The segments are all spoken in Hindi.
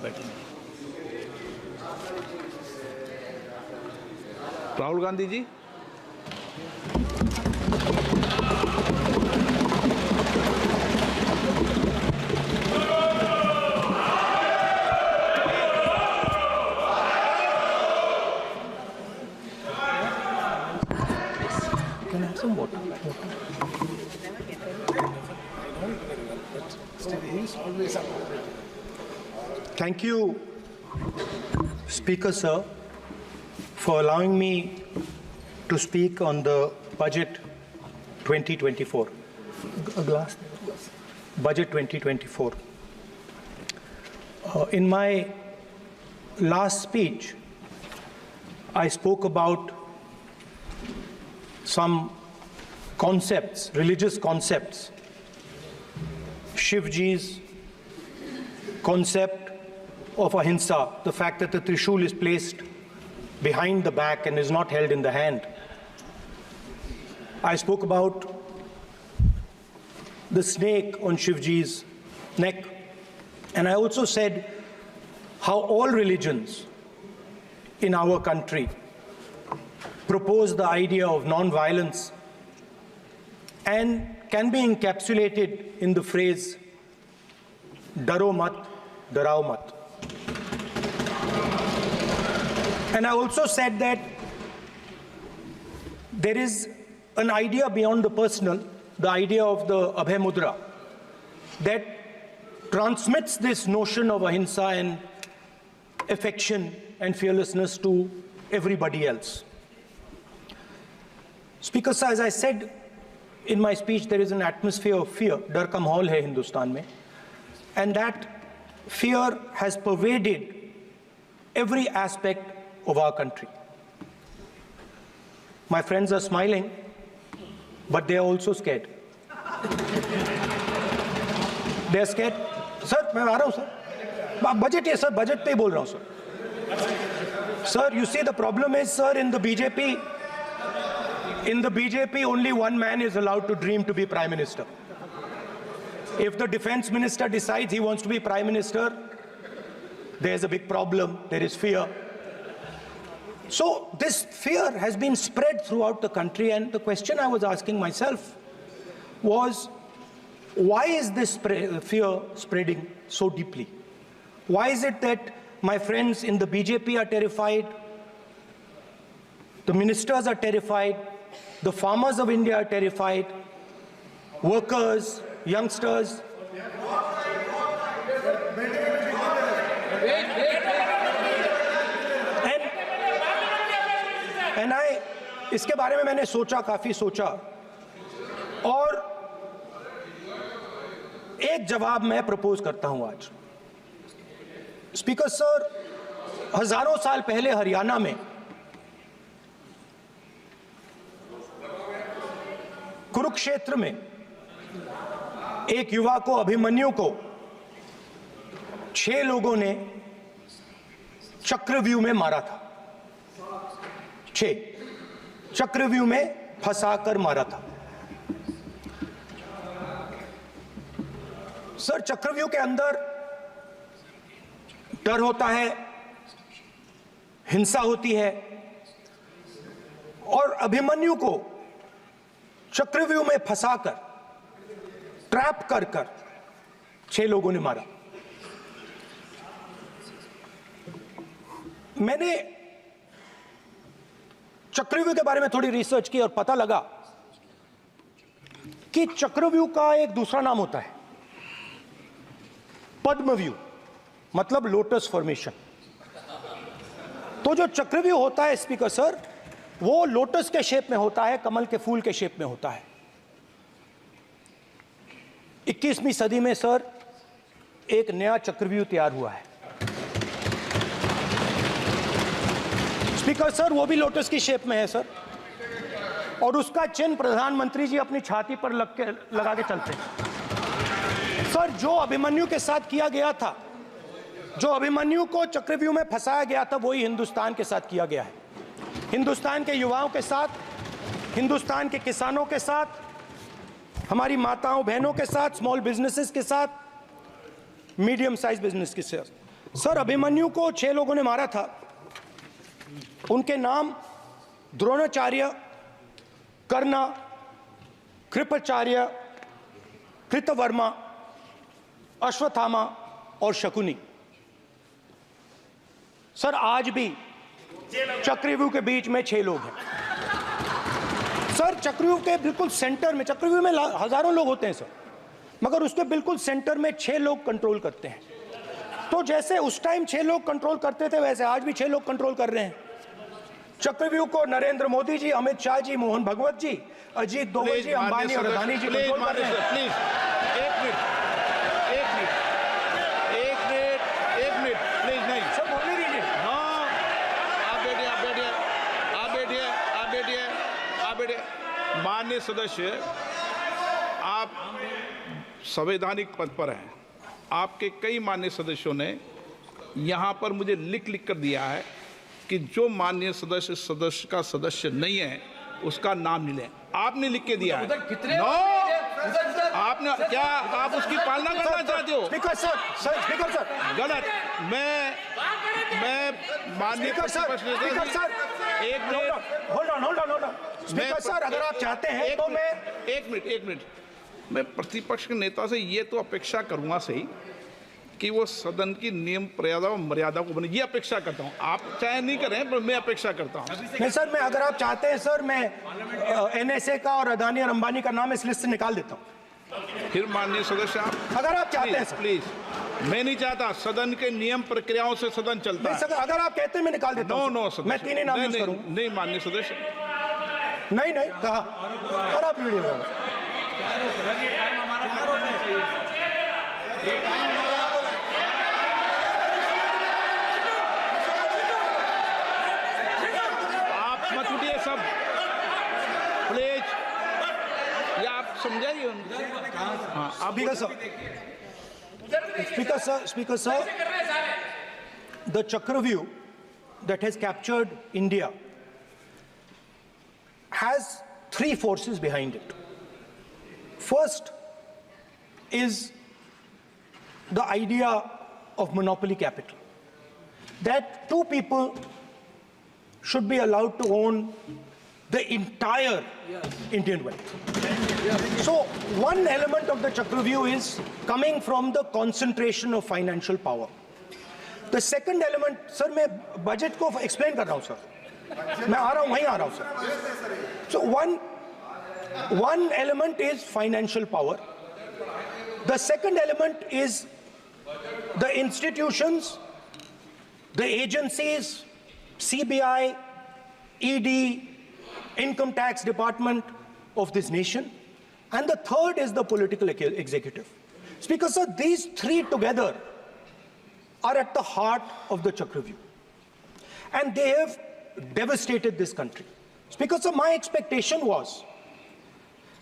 बैठेंगे। राहुल गांधी जी। Can I have some water? Thank you, Speaker Sir, for allowing me to speak on the Budget 2024. A glass. Budget 2024. In my last speech, I spoke about some concepts, religious concepts. Shivji's concept of ahimsa, the fact that the Trishul is placed behind the back and is not held in the hand. I spoke about the snake on Shivji's neck. And I also said how all religions in our country propose the idea of non-violence and can be encapsulated in the phrase, Daro mat, darao mat. And I also said that there is an idea beyond the personal, the idea of the Abhay Mudra, that transmits this notion of ahimsa and affection and fearlessness to everybody else. Speaker Sir, as I said in my speech, there is an atmosphere of fear, dar ka mahol hai Hindustan mein, and that fear has pervaded every aspect of our country. My friends are smiling, but they are also scared. They are scared. Sir, मैं आ रहा हूँ sir. Budget है sir, budget पे ही बोल रहा हूँ sir. Sir, you see the problem is sir, in the BJP only one man is allowed to dream to be Prime Minister. If the Defense Minister decides he wants to be Prime Minister, there's a big problem, there is fear. So this fear has been spread throughout the country, and the question I was asking myself was, why is this fear spreading so deeply? Why is it that my friends in the BJP are terrified, the ministers are terrified, the farmers of India are terrified, workers, youngsters? And इसके बारे में मैंने सोचा, काफी सोचा, और एक जवाब मैं प्रपोज करता हूं आज। स्पीकर सर, हजारों साल पहले हरियाणा में कुरुक्षेत्र में एक युवा को, अभिमन्यु को 6 लोगों ने चक्रव्यूह में मारा था। 6 चक्रव्यूह में फंसाकर मारा था। सर, चक्रव्यूह के अंदर डर होता है, हिंसा होती है, और अभिमन्यु को चक्रव्यूह में फंसाकर, ट्रैप कर 6 लोगों ने मारा। मैंने चक्रव्यूह के बारे में थोड़ी रिसर्च की और पता लगा कि चक्रव्यूह का एक दूसरा नाम होता है पद्मव्यूह, मतलब लोटस फॉर्मेशन। तो जो चक्रव्यूह होता है स्पीकर सर, वो लोटस के शेप में होता है, कमल के फूल के शेप में होता है। 21वीं सदी में सर एक नया चक्रव्यूह तैयार हुआ है स्पीकर सर, वो भी लोटस की शेप में है सर, और उसका चिन्ह प्रधानमंत्री जी अपनी छाती पर लगा के चलते हैं। सर, जो अभिमन्यु के साथ किया गया था, जो अभिमन्यु को चक्रव्यूह में फंसाया गया था, वही हिंदुस्तान के साथ किया गया है। हिंदुस्तान के युवाओं के साथ, हिंदुस्तान के किसानों के साथ, हमारी माताओं बहनों के साथ, स्मॉल बिजनेसेस के साथ, मीडियम साइज बिजनेस के साथ। सर, अभिमन्यु को 6 लोगों ने मारा था। उनके नाम द्रोणाचार्य, कर्ण, कृपाचार्य, कृतवर्मा, अश्वत्थामा और शकुनी। सर, आज भी चक्रव्यूह के बीच में 6 लोग हैं। सर, चक्रव्यूह के बिल्कुल सेंटर में, चक्रव्यूह में हजारों लोग होते हैं सर, मगर उसके बिल्कुल सेंटर में 6 लोग कंट्रोल करते हैं। तो जैसे उस टाइम 6 लोग कंट्रोल करते थे, वैसे आज भी 6 लोग कंट्रोल कर रहे हैं। चक्रव्यूह को नरेंद्र मोदी जी, अमित शाह जी, मोहन भगवत जी, अजीत दोवल जी, अंबानी और अदानी जी कंट्रोल कर रहे हैं। प्लीज, एक मिनट, प्लीज नहीं। सर, बोलने दीजिए। हाँ, आप बैठिए। माननीय सदस्य, आप संवैधानिक पद पर हैं। आपके कई माननीय सदस्यों ने यहाँ पर मुझे लिख कर दिया है कि जो माननीय सदस्य का सदस्य नहीं है उसका नाम नहीं लें। आपने लिख के दिया है। नो, आपने क्या, आप उसकी पालना करना चाहते हो? स्पीकर सर, गलत। मैं माननीय स्पीकर सर, एक minute, hold on. Speaker sir, अगर आप चाहते हैं तो मैं एक मिनट, मैं प्रतिपक्ष के नेता से ये तो अपेक्षा करूंगा सही कि वो सदन की नियम मर्यादा को बने, ये अपेक्षा करता हूं। आप चाहे नहीं करें, पर मैं अपेक्षा करता हूं। नहीं सर, मैं, अगर आप चाहते हैं सर, मैं NSA का और अदानी और अंबानी का नाम इस लिस्ट से निकाल देता हूं। फिर माननीय सदस्य, आप अगर आप चाहते हैं सर। प्लीज, मैं नहीं चाहता। सदन के नियम प्रक्रियाओं से सदन चलता है। सर, अगर आप कहते हैं मैं निकाल देता हूं। नो सदस्य, मैं 3 ही नाम यूज करूंगा। नहीं माननीय सदस्य, नहीं कहा। और आप वीडियो मत उठिए सब, प्लीज। ये आप समझाइए उनको। हाँ, आप Speaker sir, the Chakravyuh that has captured India has 3 forces behind it. First is the idea of monopoly capital, that 2 people should be allowed to own the entire Indian wealth. So one element of the Chakravyuh is coming from the concentration of financial power. The second element, sir, मैं बजट को एक्सप्लेन कर रहा हूं सर, मैं आ रहा हूं, वहीं आ रहा हूं sir. So one element is financial power. The second element is the institutions, the agencies, CBI, ED, Income Tax Department of this nation, and the third is the political executive. Speaker sir, these 3 together are at the heart of the Chakravyuh, and they have devastated this country. Speaker sir, my expectation was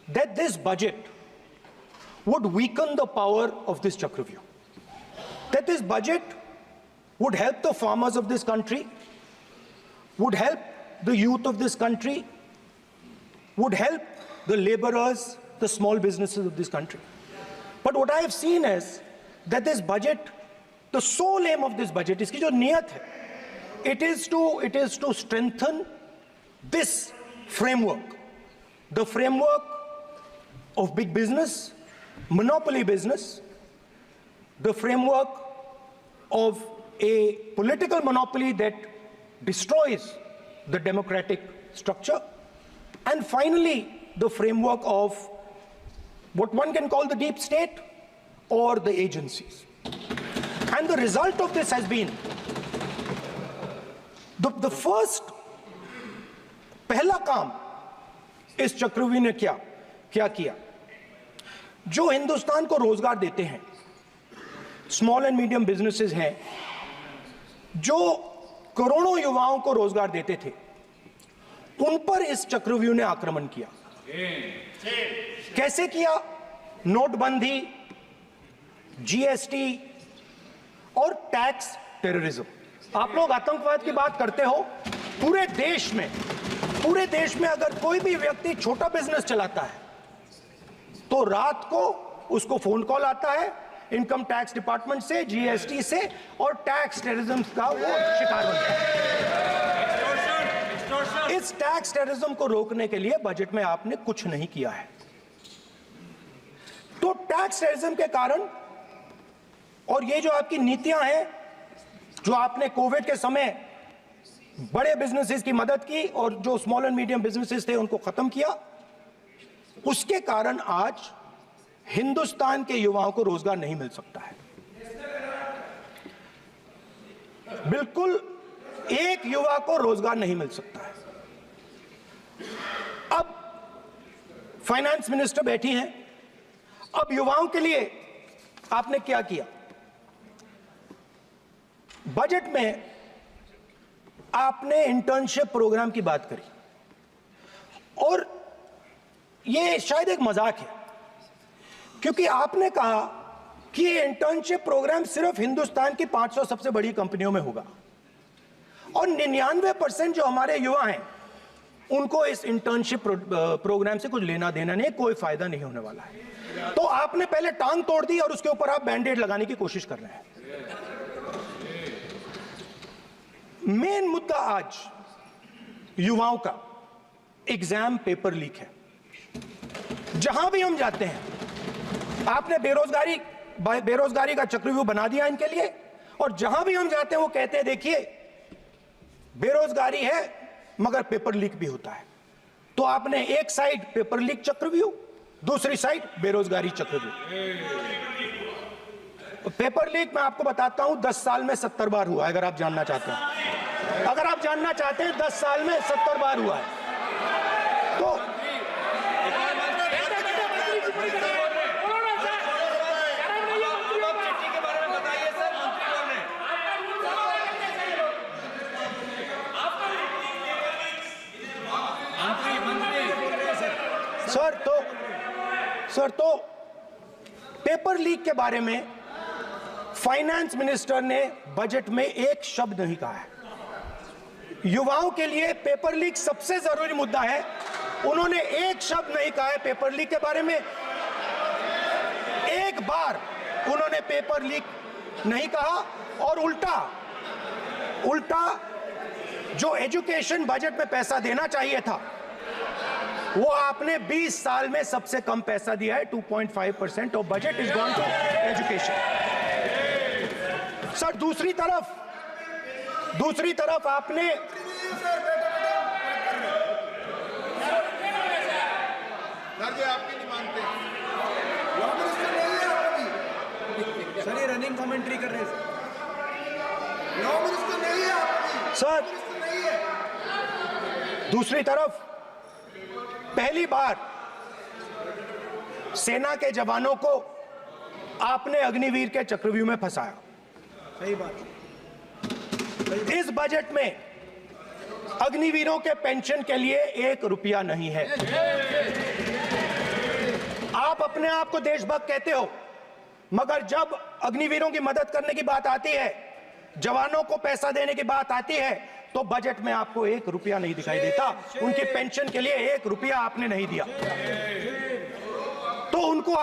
that this budget would weaken the power of this Chakravyuh, that this budget would help the farmers of this country, would help the youth of this country, would help the laborers, the small businesses of this country. But what I have seen is that this budget, the sole aim of this budget, iski jo niyat hai, it is to strengthen this framework, the framework of big business, monopoly business, the framework of a political monopoly that destroys the democratic structure, and finally the framework of what one can call the deep state or the agencies. And the result of this has been the first पहला काम इस चक्रव्यूह ने क्या किया, जो हिंदुस्तान को रोजगार देते हैं, स्मॉल एंड मीडियम बिजनेसेस हैं, जो करोड़ों युवाओं को रोजगार देते थे, उन पर इस चक्रव्यूह ने आक्रमण किया. कैसे किया? नोटबंदी, जीएसटी और टैक्स टेररिज्म. आप लोग आतंकवाद की बात करते हो, पूरे देश में अगर कोई भी व्यक्ति छोटा बिजनेस चलाता है तो रात को उसको फोन कॉल आता है इनकम टैक्स डिपार्टमेंट से, जीएसटी से, और टैक्स टेररिज्म का वो शिकार बनता है। इस टैक्स टेररिज्म को रोकने के लिए बजट में आपने कुछ नहीं किया है। तो टैक्स टेररिज्म के कारण और ये जो आपकी नीतियां हैं, जो आपने कोविड के समय बड़े बिजनेसेस की मदद की और जो स्मॉल एंड मीडियम बिजनेसेस थे उनको खत्म किया, उसके कारण आज हिंदुस्तान के युवाओं को रोजगार नहीं मिल सकता है। बिल्कुल एक युवा को रोजगार नहीं मिल सकता है। अब फाइनेंस मिनिस्टर बैठी हैं, अब युवाओं के लिए आपने क्या किया? बजट में आपने इंटर्नशिप प्रोग्राम की बात करी और यह शायद एक मजाक है, क्योंकि आपने कहा कि ये इंटर्नशिप प्रोग्राम सिर्फ हिंदुस्तान की 500 सबसे बड़ी कंपनियों में होगा और 99% जो हमारे युवा हैं उनको इस इंटर्नशिप प्रोग्राम से कुछ लेना देना नहीं, कोई फायदा नहीं होने वाला है। तो आपने पहले टांग तोड़ दी और उसके ऊपर आप बैंडेड लगाने की कोशिश कर रहे हैं। मेन मुद्दा आज युवाओं का एग्जाम पेपर लीक है। जहां भी हम जाते हैं, आपने बेरोजगारी का चक्रव्यूह बना दिया इनके लिए, और जहां भी हम जाते हैं वो कहते हैं देखिए बेरोजगारी है मगर पेपर लीक भी होता है। तो आपने एक साइड पेपर लीक चक्रव्यूह, दूसरी साइड बेरोजगारी चक्रव्यूह। पेपर लीक मैं आपको बताता हूं 10 साल में 70 बार हुआ है। अगर आप जानना चाहते हैं, अगर आप जानना चाहते हैं 10 साल में 70 बार हुआ है। तो सर तो पेपर लीक के बारे में फाइनेंस मिनिस्टर ने बजट में एक शब्द नहीं कहा है। युवाओं के लिए पेपर लीक सबसे जरूरी मुद्दा है, उन्होंने एक शब्द नहीं कहा है पेपर लीक के बारे में। एक बार उन्होंने पेपर लीक नहीं कहा और उल्टा जो एजुकेशन बजट में पैसा देना चाहिए था वो आपने 20 साल में सबसे कम पैसा दिया है। 2.5% of budget is gone to education. Sir दूसरी तरफ आपने आपकी नहीं मानते सर, ये रनिंग कमेंट्री कर रहे हैं सर। दूसरी तरफ पहली बार सेना के जवानों को आपने अग्निवीर के चक्रव्यूह में फंसाया। सही बात। इस बजट में अग्निवीरों के पेंशन के लिए 1 रुपया नहीं है। आप अपने आप को देशभक्त कहते हो, मगर जब अग्निवीरों की मदद करने की बात आती है, जवानों को पैसा देने की बात आती है, तो बजट में आपको 1 रुपया नहीं दिखाई देता। उनकी पेंशन के लिए 1 रुपया आपने नहीं दिया। तो उनको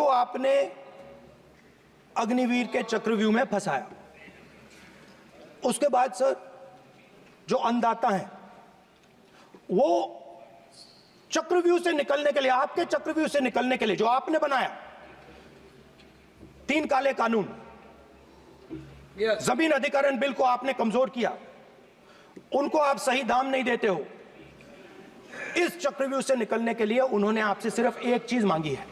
आपने अग्निवीर के चक्रव्यूह में फंसाया। उसके बाद सर जो अन्नदाता हैं वो चक्रव्यूह से निकलने के लिए, आपके चक्रव्यूह से निकलने के लिए जो आपने बनाया 3 काले कानून, जमीन अधिग्रहण बिल को आपने कमजोर किया, उनको आप सही दाम नहीं देते हो। इस चक्रव्यूह से निकलने के लिए उन्होंने आपसे सिर्फ एक चीज मांगी है,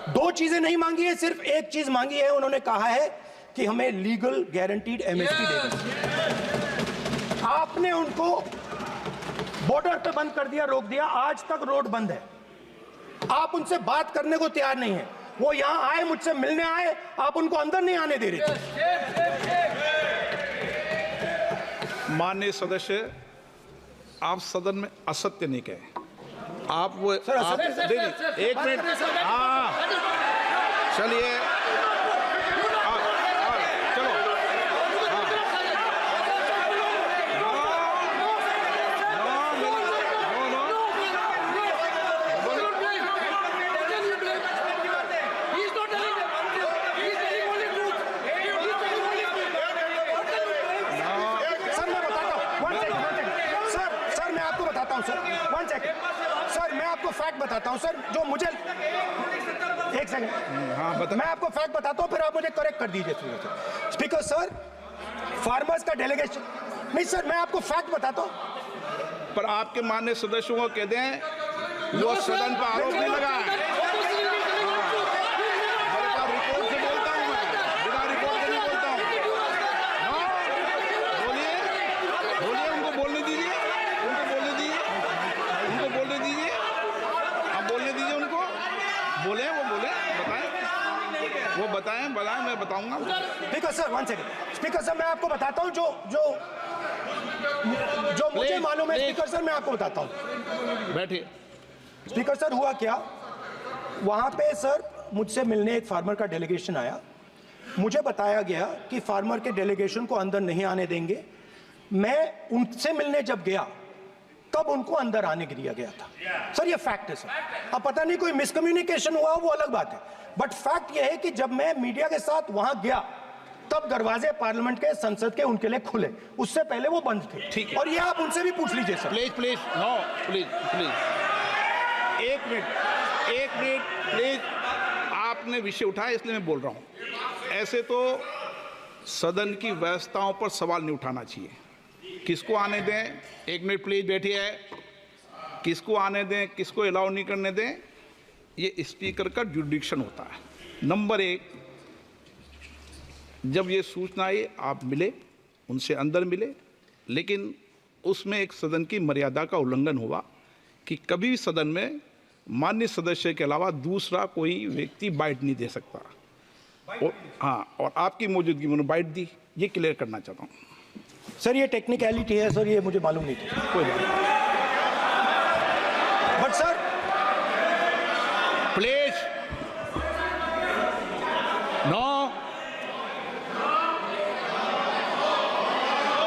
2 चीजें नहीं मांगी है, सिर्फ एक चीज मांगी है। उन्होंने कहा है कि हमें लीगल गारंटीड एमएसपी दे दें। आपने उनको बॉर्डर पे बंद कर दिया, रोक दिया, आज तक रोड बंद है। आप उनसे बात करने को तैयार नहीं है। वो यहां आए, मुझसे मिलने आए, आप उनको अंदर नहीं आने दे रहे थे। माननीय सदस्य, आप सदन में असत्य नहीं कहे। आप वो सर, आप देखिए, 1 मिनट, हाँ चलिए, चलो, बताता हूँ सर, 1 सेकंड सर, मैं आपको फैक्ट बताता हूँ सर, जो मुझे 1 सेकंड, हाँ बता। मैं आपको फैक्ट बताता हूँ, फिर आप मुझे करेक्ट कर दीजिए स्पीकर सर। फार्मर्स का डेलीगेशन नहीं सर, मैं आपको फैक्ट बताता हूँ। पर आपके माननीय सदस्यों को कह दें वो सदन पर आरोप नहीं लगाए। रिपोर्ट से बोलता हूँ मैं, बिना रिपोर्ट के नहीं बोलता हूँ। हाँ, बोलिए बोलिए, उनको बोलने दीजिए, उनको बोलने दीजिए, उनको बोलने दीजिए, आप बोलने दीजिए उनको, बोले वो बोले, बताएं वो बताएं, मैं बताऊंगा। Speaker sir 1 second, speaker sir मैं आपको बताता हूँ जो मुझे मालूम है स्पीकर सर, मैं आपको बताता हूँ। बैठिए। स्पीकर सर हुआ क्या, वहां पे सर मुझसे मिलने एक फार्मर का डेलीगेशन आया, मुझे बताया गया कि फार्मर के डेलीगेशन को अंदर नहीं आने देंगे। मैं उनसे मिलने जब गया तब उनको अंदर आने के दिया गया था सर, ये फैक्ट है सर। अब पता नहीं कोई मिसकम्युनिकेशन हुआ वो अलग बात है, बट फैक्ट ये है कि जब मैं मीडिया के साथ वहां गया तब दरवाजे पार्लियामेंट के, संसद के उनके लिए खुले, उससे पहले वो बंद थे। ठीक है। और ये आप उनसे भी पूछ लीजिए sir. Please please no, please please 1 minute please, आपने विषय उठाया इसलिए मैं बोल रहा हूं। ऐसे तो सदन की व्यवस्थाओं पर सवाल नहीं उठाना चाहिए। किसको आने दें, 1 मिनट प्लीज बैठिए, किसको आने दें, किसको अलाउ नहीं करने दें, ये स्पीकर का जुडिक्शन होता है। नंबर 1, जब ये सूचना आई आप मिले, उनसे अंदर मिले, लेकिन उसमें एक सदन की मर्यादा का उल्लंघन हुआ कि कभी भी सदन में माननीय सदस्य के अलावा दूसरा कोई व्यक्ति बाइट नहीं दे सकता। और हाँ, और आपकी मौजूदगी में बाइट दी, ये क्लियर करना चाहता हूँ सर। ये टेक्निकलिटी है सर, ये मुझे मालूम नहीं था। कोई बात नहीं, बट सर प्लीज नो।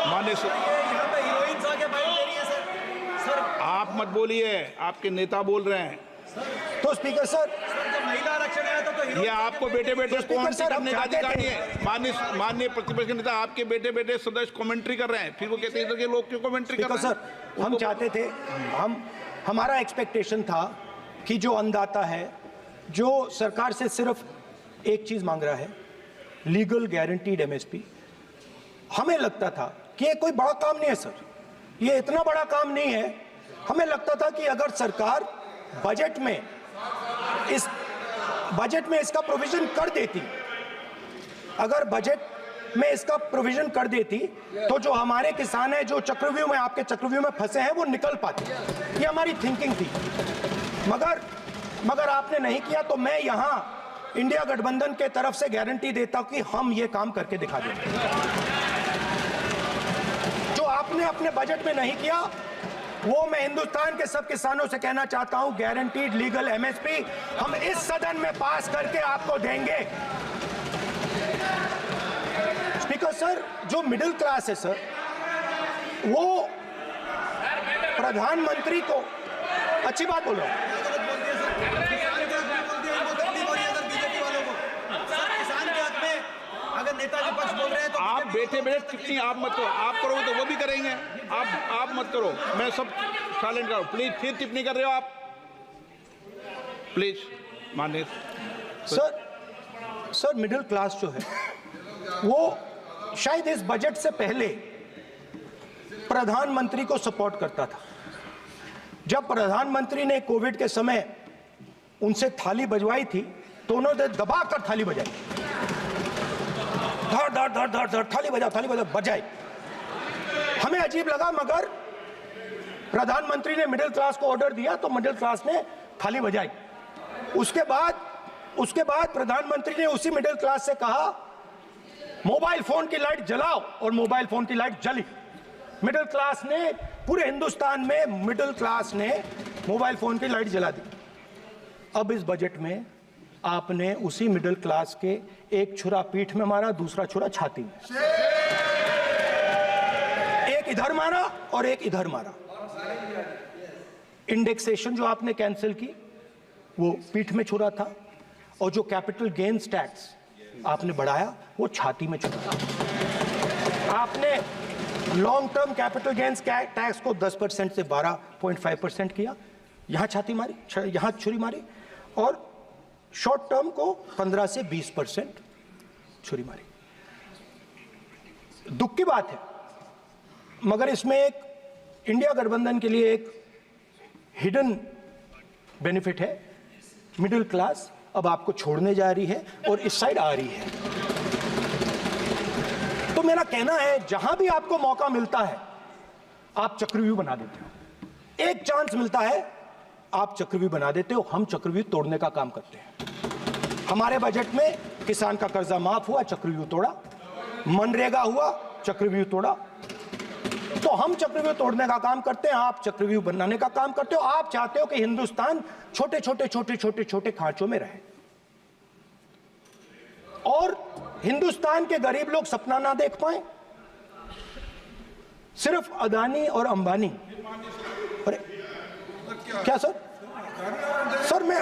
माननीय यहाँ पे हीरोइंस आके बाइट दे रही है सर। सर आप मत बोलिए, आपके नेता बोल रहे हैं। तो स्पीकर सर, जब महिला आरक्षण आया था तो ये आपको बेटे बेटे स्पीकर सर, हम करने का चाहते अधिकार थे। नहीं है। माननीय प्रतिपक्ष के नेता आपके बेटे बेटे सदस्य कमेंट्री कर रहे हैं, फिर वो कहते हैं कि लोग क्यों कमेंट्री कर स्पीकर रहे हैं। सर, हम चाहते थे, हमारा एक्सपेक्टेशन था कि जो अन्नदाता है, जो सरकार से सिर्फ एक चीज मांग रहा है, लीगल गारंटीड एमएसपी। हमें लगता था कि ये कोई बड़ा काम नहीं है सर, ये इतना बड़ा काम नहीं है। हमें लगता था कि अगर सरकार बजट में इसका प्रोविजन कर देती, अगर बजट में इसका प्रोविजन कर देती, तो जो हमारे किसान हैं जो चक्रव्यूह में, आपके चक्रव्यूह में फंसे हैं, वो निकल पाते। ये हमारी थिंकिंग थी, मगर आपने नहीं किया। तो मैं यहां इंडिया गठबंधन के तरफ से गारंटी देता हूं कि हम ये काम करके दिखा देंगे। जो आपने अपने बजट में नहीं किया, वो मैं हिंदुस्तान के सब किसानों से कहना चाहता हूं, गारंटीड लीगल एमएसपी हम इस सदन में पास करके आपको देंगे। स्पीकर सर, जो मिडिल क्लास है सर, वो प्रधानमंत्री को, अच्छी बात बोल रहा हूं, अगर नेताजी पक्ष बोल रहे हैं तो आप बैठे बैठे टिप्पणी आप मत करो, आप करोगे तो वो भी करेंगे। आप मत करो, मैं सब साइलेंट करो प्लीज। फिर टिप्पणी कर रहे हो आप, प्लीज। माननीय सर मिडिल क्लास जो है वो शायद इस बजट से पहले प्रधानमंत्री को सपोर्ट करता था। जब प्रधानमंत्री ने कोविड के समय उनसे थाली बजवाई थी तो उन्होंने दबाकर थाली बजाई, धड़ धड़ धड़ धड़ धड़ थाली बजाओ बजाई। हमें अजीब लगा, मगर प्रधानमंत्री ने मिडिल क्लास को ऑर्डर दिया तो मिडिल क्लास ने थाली बजाई। उसके बाद प्रधानमंत्री ने उसी मिडिल क्लास से कहा मोबाइल फोन की लाइट जलाओ, और मोबाइल फोन की लाइट जली। मिडिल क्लास ने, पूरे हिंदुस्तान में मिडिल क्लास ने मोबाइल फोन की लाइट जला दी। अब इस बजट में आपने उसी मिडिल क्लास के एक छुरा पीठ में मारा, दूसरा छुरा छाती में, एक इधर मारा और एक इधर मारा। इंडेक्सेशन जो आपने कैंसिल की वो पीठ में छुरा था, और जो कैपिटल गेन्स टैक्स आपने बढ़ाया वो छाती में छुरा था। Long term capital gains tax को 10% से 12.5% किया, यहां छाती मारी, यहां छुरी मारी, और शॉर्ट टर्म को 15 से 20% छुरी मारी। दुख की बात है, मगर इसमें एक इंडिया गठबंधन के लिए एक हिडन बेनिफिट है। मिडिल क्लास अब आपको छोड़ने जा रही है और इस साइड आ रही है। तो मेरा कहना है, जहां भी आपको मौका मिलता है आप चक्रव्यूह बना देते हो। एक चांस मिलता है आप चक्रव्यूह बना देते हो। हम चक्रव्यूह तोड़ने का काम करते हैं। हमारे बजट में किसान का कर्जा माफ हुआ, चक्रव्यूह तोड़ा। मनरेगा हुआ, चक्रव्यूह तोड़ा। तो हम चक्रव्यूह तोड़ने का काम करते हैं, आप चक्रव्यूह बनाने का काम करते हो। आप चाहते हो कि हिंदुस्तान छोटे छोटे छोटे छोटे छोटे खांचों में रहे और हिंदुस्तान के गरीब लोग सपना ना देख पाए। सिर्फ अदानी और अंबानी। अरे क्या सर? सर मैं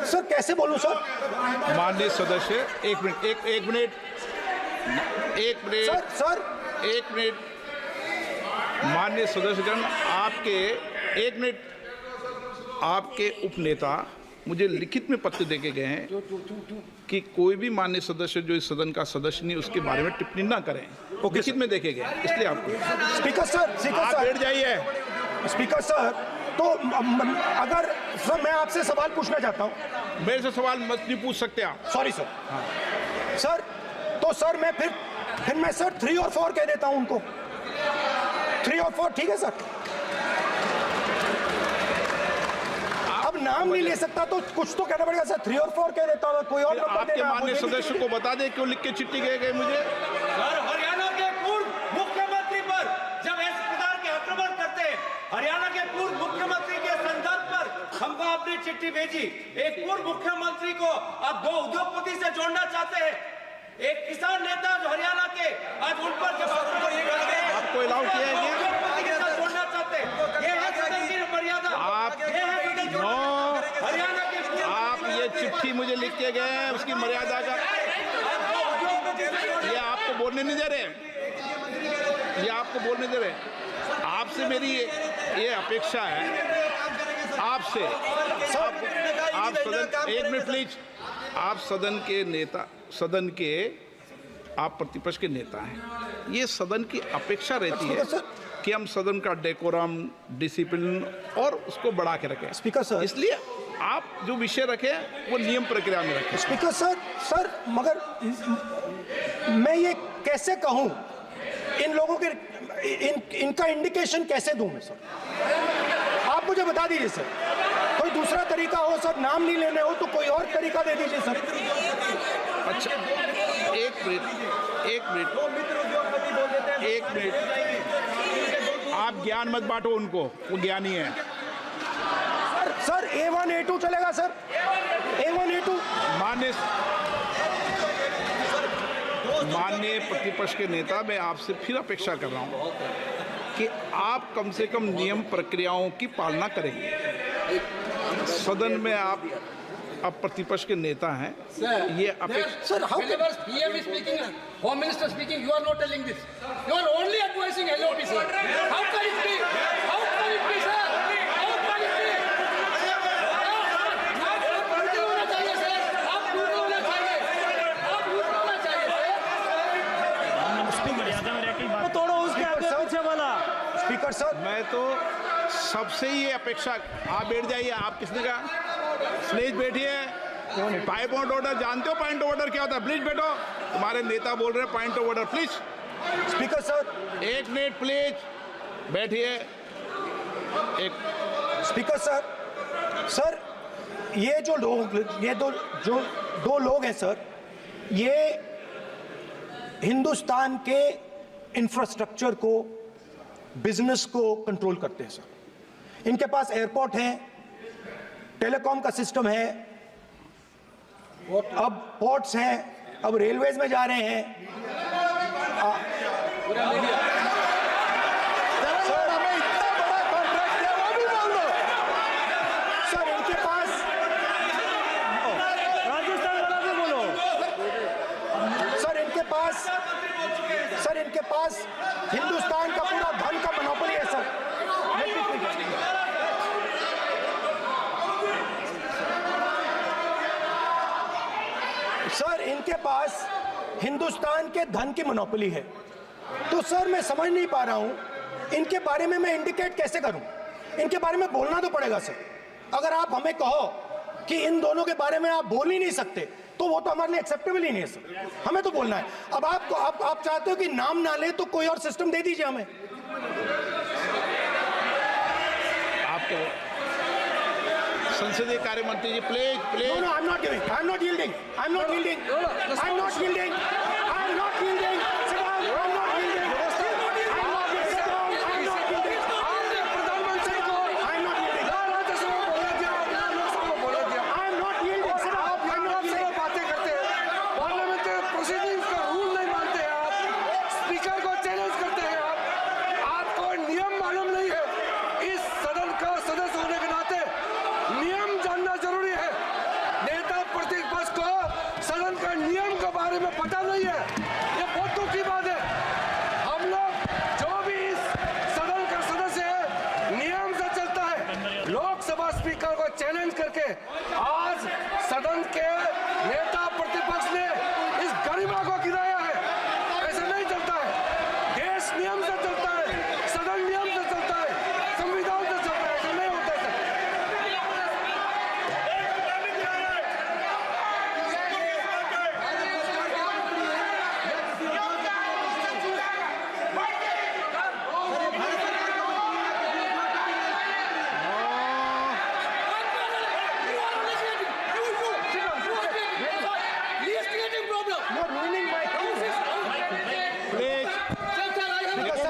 सर कैसे बोलूं सर? माननीय सदस्य, एक मिनट सर माननीय सदस्यगण, आपके उपनेता मुझे लिखित में पत्र देके गए हैं कि कोई भी माननीय सदस्य जो इस सदन का सदस्य नहीं उसके बारे में टिप्पणी ना करें। लिखित में देखे गए, इसलिए आपको। स्पीकर सर, आप बैठ जाइए। स्पीकर सर, तो अगर सर मैं आपसे सवाल पूछना चाहता हूं। मेरे से सवाल मत नहीं पूछ सकते आप। Sorry sir. सर तो सर मैं फिर मैं सर 3 और 4 कह देता हूं उनको। 3 और 4 ठीक है सर? अब नाम नहीं ले सकता तो कुछ तो कहना पड़ेगा सर। 3 और 4 कह देता हूं, कोई और नंबर आपके देना। माननीय सदस्य को बता दें क्यों लिख के चिट्ठी गए मुझे। सर, हरियाणा के पूर्व मुख्यमंत्री पर जब इस प्रकार के आक्रमण करते हैं, हरियाणा के पूर्व मुख्यमंत्री के संदर्भ पर हमको आपने चिट्ठी भेजी। एक पूर्व मुख्यमंत्री को आप 2 उद्योगपति से जोड़ना चाहते हैं, एक किसान नेता जो हरियाणा के, आज उन पर जब आपको अलाउ किया है क्या? उद्योगपति के साथ जोड़ना चाहते हैं, ये है सदन की मर्यादा। आप हरियाणा के आप ये चिट्ठी मुझे लिख के गए हैं, उसकी मर्यादा का ये आपको बोलने नहीं दे रहे, ये आपको बोलने दे रहे। आपसे मेरी ये अपेक्षा है आपसे। आप सदन, एक मिनट प्लीज। आप सदन के नेता, सदन के आप प्रतिपक्ष के नेता हैं। ये सदन की अपेक्षा रहती है कि हम सदन का डेकोरम, डिसिप्लिन और उसको बढ़ा के रखें। स्पीकर सर, इसलिए आप जो विषय रखें वो नियम प्रक्रिया में रखें। स्पीकर सर मगर मैं ये कैसे कहूं, इन लोगों के इनका इंडिकेशन कैसे दूं मैं सर? आप मुझे बता दीजिए सर। कोई दूसरा तरीका हो सर, नाम नहीं लेने हो तो कोई और तरीका दे दीजिए सर। अच्छा, एक मिनट आप ज्ञान मत बांटो उनको, वो ज्ञानी है। सर A1 A2 चलेगा सर? A1 A2 माननीय प्रतिपक्ष के नेता, मैं आपसे फिर अपेक्षा कर रहा हूं कि आप कम से कम नियम प्रक्रियाओं की पालना करेंगे। सदन में आप प्रतिपक्ष के नेता हैं, ये अपेक्षा। Sir how Whenever PM is speaking, Home Minister speaking, you are not telling this. You are only advising LOP, sir. How can it be? How can it be, sir? How can it be? आप पूरे होना चाहिए, sir. आप पूरे होना चाहिए. आप पूरे होना चाहिए, sir. तोड़ो उसके आगे पीछे वाला। स्पीकर सर, मैं तो सबसे ही ये अपेक्षा। आप बैठ जाइए। आप किसने कहा? प्लीज बैठिए। पॉइंट ऑफ ऑर्डर जानते हो? पॉइंट ऑफ ऑर्डर क्या होता है? प्लीज बैठो। तुम्हारे नेता बोल रहे हैं point of order, please. Speaker sir, एक मिनट प्लीज बैठिए। एक स्पीकर सर ये जो दो लोग हैं सर, ये हिंदुस्तान के इंफ्रास्ट्रक्चर को, बिजनेस को कंट्रोल करते हैं सर। इनके पास एयरपोर्ट है, टेलीकॉम का सिस्टम है, अब पोर्ट्स हैं, अब रेलवेज में जा रहे हैं। सर इनके पास, राजस्थान वाला भी बोलो। सर सर इनके पास हिंदुस्तान का पूरा धन का मोनोपोली है सर। सर इनके पास हिंदुस्तान के धन की मोनोपोली है। तो सर मैं समझ नहीं पा रहा हूं इनके बारे में मैं इंडिकेट कैसे करूं। इनके बारे में बोलना तो पड़ेगा सर। अगर आप हमें कहो कि इन दोनों के बारे में आप बोल ही नहीं सकते तो वो तो हमारे लिए एक्सेप्टेबल ही नहीं है सर। हमें तो बोलना है। अब आप चाहते हो कि नाम ना ले तो कोई और सिस्टम दे दीजिए हमें। आपके संसदीय कार्य मंत्री जी please please. No, I'm not giving. I'm not yielding. I'm not yielding. I'm not yielding. I'm not yielding. Sit down. I'm not yielding. I'm not yielding. Sit down. I'm not yielding. आपने प्रधानमंत्री को I'm not yielding. राज्यसभा में बोला दिया, आपने लोकसभा में बोला दिया। I'm not yielding. Sit down. आप I'm not से yielding. बातें करते हैं, पार्लियामेंट्री प्रोसीडिंग्स का रूल नहीं मानते हैं आप, स्पीकर को चैलेंज करते हैं आपको नियम मालूम नहीं है। इस सदन का सदस्य होने के नाते नियम जानना जरूरी है। नेता प्रतिपक्ष को सदन का नियम के बारे में पता नहीं है, ये बहुत दुख की बात है। हम लोग जो भी इस सदन का सदस्य है नियम से चलता है। लोकसभा स्पीकर को चैलेंज करके आज सदन के नेता प्रतिपक्ष ने इस गरिमा को गिराया है। ऐसे नहीं चलता है। देश नियम से चलता है, सदन नियम से चलता है, संविधान से चलता है। ऐसे नहीं होता है sir. You're ruining my case. Please देखो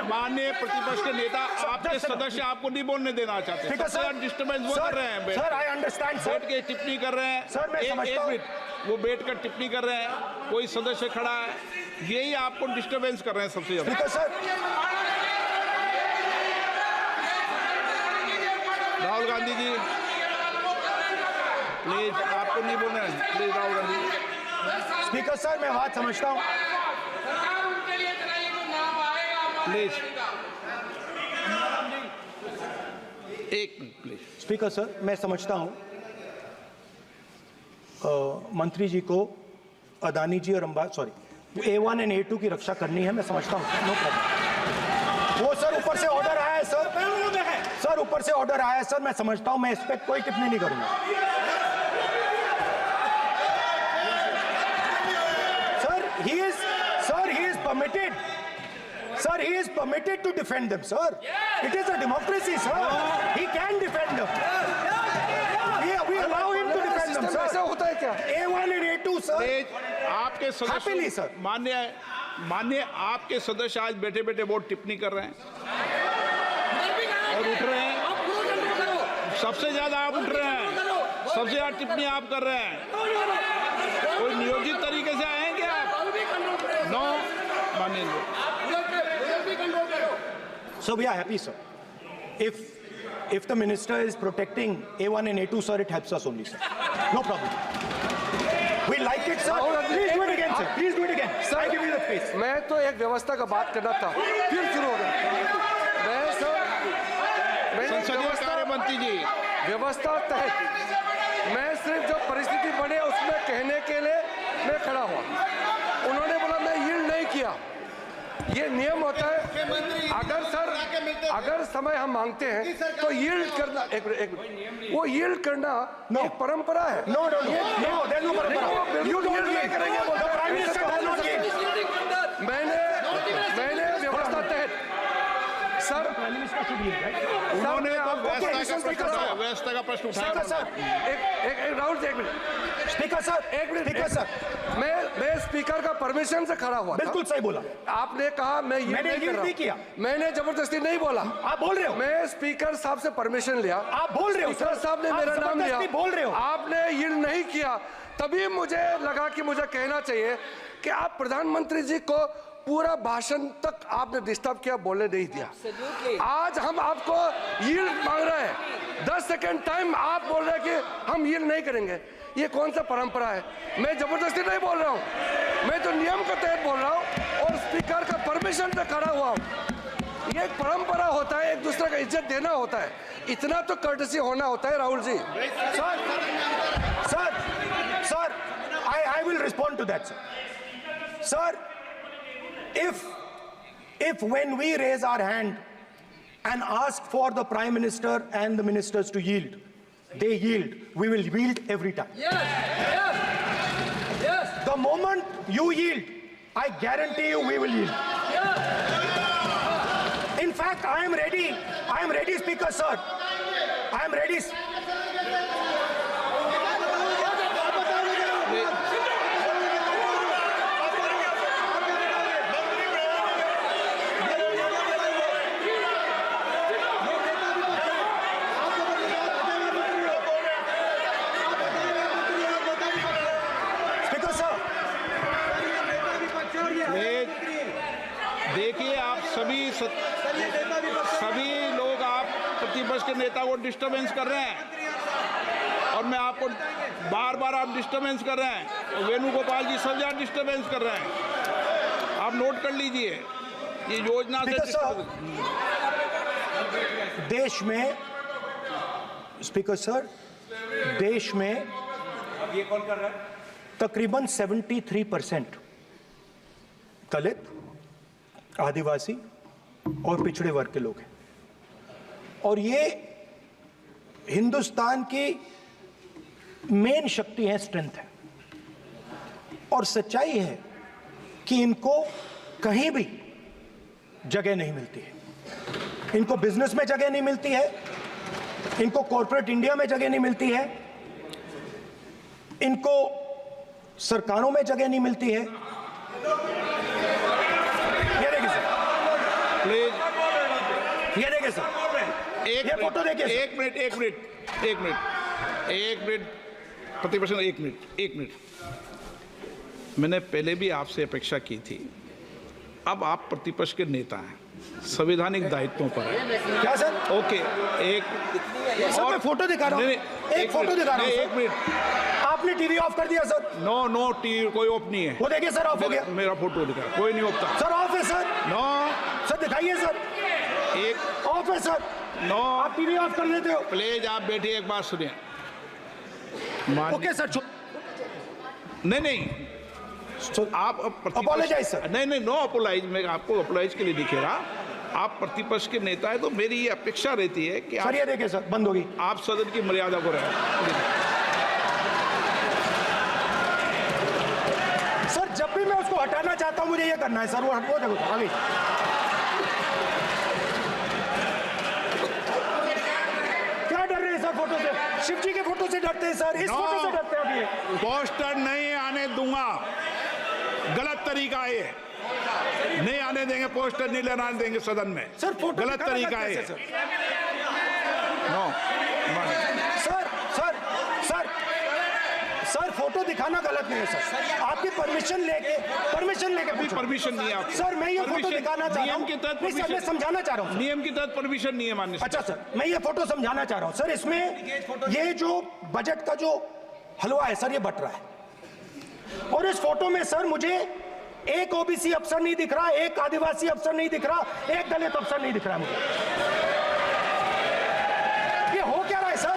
माननीय प्रतिपक्ष के नेता आपके सदस्य आपको नहीं बोलने देना चाहते। ठीक है सबसे सर। डिस्टर्बेंस वो कर रहे हैं बैठ सर आई अंडरस्टैंड सर। बैठ के टिप्पणी कर रहे हैं। सर, मैं समझता एक हूं। मिनट वो बैठ कर टिप्पणी कर रहे हैं, कोई सदस्य खड़ा है, यही आपको डिस्टर्बेंस कर रहे हैं सबसे ज्यादा। ठीक है सर। राहुल गांधी जी प्लीज आपको नहीं बोलना है। Please Rahul Gandhi ji. Speaker sir मैं बात समझता हूँ। प्लीज एक मिनट प्लीज। स्पीकर सर मैं समझता हूँ मंत्री जी को अदानी जी और A1 एंड A2 की रक्षा करनी है। मैं समझता हूँ नो प्रॉब्लम। वो सर ऊपर से ऑर्डर आया है सर। सर ऊपर से ऑर्डर आया है सर। मैं समझता हूँ, मैं इस पर कोई टिप्पणी नहीं करूंगा। Sir he is permitted. Sir, he is permitted to defend them, sir. It is a democracy, sir. He can defend them. We allow him to defend them, ऐसा sir. होता है क्या? A1 and A2, sir. Please आपके Happily, सदस्य sir. मान्य आपके सदस्य आज बैठे बैठे बहुत टिप्पणी कर रहे हैं और उठ रहे हैं। सबसे ज्यादा आप उठ रहे हैं, सबसे ज्यादा टिप्पणी आप कर रहे हैं। कोई नियोजित तरीके से आए हैं क्या आप? नो मानिए। So we are happy, sir. If the minister is protecting A1 and A2, sir, it helps us only, sir. No problem. We like it, sir. Please do it again, sir. Please do it again. Sir, I give you the space. मैं तो एक व्यवस्था का बात करना था, फिर शुरू हो गया। मैं सर संसदीय कार्य मंत्री जी व्यवस्था तहत मैं सिर्फ जो परिस्थिति बने उसमें कहने के लिए मैं खड़ा हुआ। उन्होंने बोला मैं यील्ड नहीं किया। ये नियम होता है। अगर समय हम मांगते हैं तो यील्ड करना एक मिनट वो यील्ड करना एक परंपरा है। No, there's no parampara. You don't नहीं करेंगे yield. The Prime Minister does not yield. मैंने व्यवस्था तहत sir Prime Minister should yield, right? उन्होंने तो listen, speaker, sir. व्यवस्था का प्रश्न उठाया। Speaker, sir. एक राउंड एक मिनट Speaker, sir. एक मिनट Speaker, sir. मैं स्पीकर का परमिशन से खड़ा हुआ था। बिल्कुल सही बोला। आपने कहा मैं ये मैंने नहीं कर yield रहा नहीं किया। मैंने जबरदस्ती नहीं बोला। आप बोल रहे हो। मैं स्पीकर साहब से परमिशन लिया। आप बोल रहे हो, स्पीकर सर। साहब ने आप मेरा नाम लिया। जबरदस्ती बोल रहे हो। आपने यील्ड नहीं किया, तभी मुझे लगा कि मुझे कहना चाहिए कि आप प्रधानमंत्री जी को पूरा भाषण तक आपने डिस्टर्ब किया, बोलने नहीं दिया। आज हम आपको यील्ड मांग रहे हैं, 10 सेकंड टाइम आप बोल रहे हैं कि हम यील्ड नहीं करेंगे। ये कौन सा परंपरा है? मैं जबरदस्ती नहीं बोल रहा हूँ, मैं तो नियम के तहत बोल रहा हूँ और स्पीकर का परमिशन पे खड़ा हुआ हूँ। ये एक परंपरा होता है, एक दूसरे का इज्जत देना होता है, इतना तो कर्टसी होना होता है Rahul ji. Sir, I will respond to that, sir. Sir, if when we raise our hand and ask for the Prime Minister and the ministers to yield, they yield, we will yield every time. Yes. The moment you yield, I guarantee you we will yield. In fact, I am ready, Speaker, sir. I am ready. देखिए, आप सभी लोग आप प्रतिपक्ष के नेता को डिस्टर्बेंस कर रहे हैं और मैं आपको बार आप डिस्टर्बेंस कर रहे हैं और वेणुगोपाल जी सब जगह डिस्टर्बेंस कर रहे हैं। आप नोट कर लीजिए, ये योजना से देश में स्पीकर सर, देश में अब ये कौन कर रहा है? तकरीबन 73% दलित, आदिवासी और पिछड़े वर्ग के लोग हैं और ये हिंदुस्तान की मेन शक्ति है, स्ट्रेंथ है। और सच्चाई है कि इनको कहीं भी जगह नहीं मिलती है। इनको बिजनेस में जगह नहीं मिलती है, इनको कॉर्पोरेट इंडिया में जगह नहीं मिलती है, इनको सरकारों में जगह नहीं मिलती है। प्लीज ये देखिए सर, ये फोटो देखिए। एक मिनट प्रतिपक्ष, एक मिनट। मैंने पहले भी आपसे अपेक्षा की थी, अब आप प्रतिपक्ष के नेता हैं, संवैधानिक दायित्वों पर है। क्या सर? ओके, एक सर मैं फोटो दिखा रहा हूँ, एक फोटो दिखा रहा हूँ। एक मिनट, आपने टीवी ऑफ कर दिया सर? नो टीवी कोई ऑफ नहीं है। वो देखिए सर, ऑफ हो गया। मेरा फोटो दिखा, कोई नहीं ऑफ था सर। ऑफ है सर? नो सर दिखाइए सर, एक ऑफ है सर। नो, आप टीवी ऑफ कर लेते हो? प्लीज आप बैठिए, एक बात सुनिए। ओके सर, नहीं आप अपोलोजाइज सर। नहीं, नो अपोलाइज, मैं आपको अपोलाइज के लिए दिखे रहा। आप प्रतिपक्ष के नेता है तो मेरी ये अपेक्षा रहती है कि सर ये देखिए सर, बंद होगी। आप सदन की मर्यादा को रखें। सर जब भी मैं उसको हटाना चाहता हूं मुझे ये करना है सर, वो देखो आगे। क्या डर रहे हैं सर फोटो से? शिव जी के फोटो से डरते हैं सर, इस फोटो से डरते हैं। अभी पोस्टर नहीं आने दूंगा, गलत तरीका है, नहीं आने देंगे, पोस्टर नहीं लेना देंगे सदन में। सर फोटो गलत तरीका है। नो सर फोटो दिखाना गलत नहीं है सर। आपकी परमिशन लेके परमिशन नहीं है आपकी। सर मैं ये फोटो दिखाना चाह रहा हूँ, मैं समझाना चाह रहा हूँ। नियम के तहत परमिशन नहीं है माननीय। अच्छा सर, मैं ये फोटो समझाना चाह रहा हूँ सर। इसमें ये जो बजट का जो हलवा है सर, ये बट रहा है और इस फोटो में सर मुझे एक ओबीसी अफसर नहीं दिख रहा, एक आदिवासी अफसर नहीं दिख रहा, एक दलित अफसर नहीं दिख रहा मुझे। ये हो क्या रहा है सर?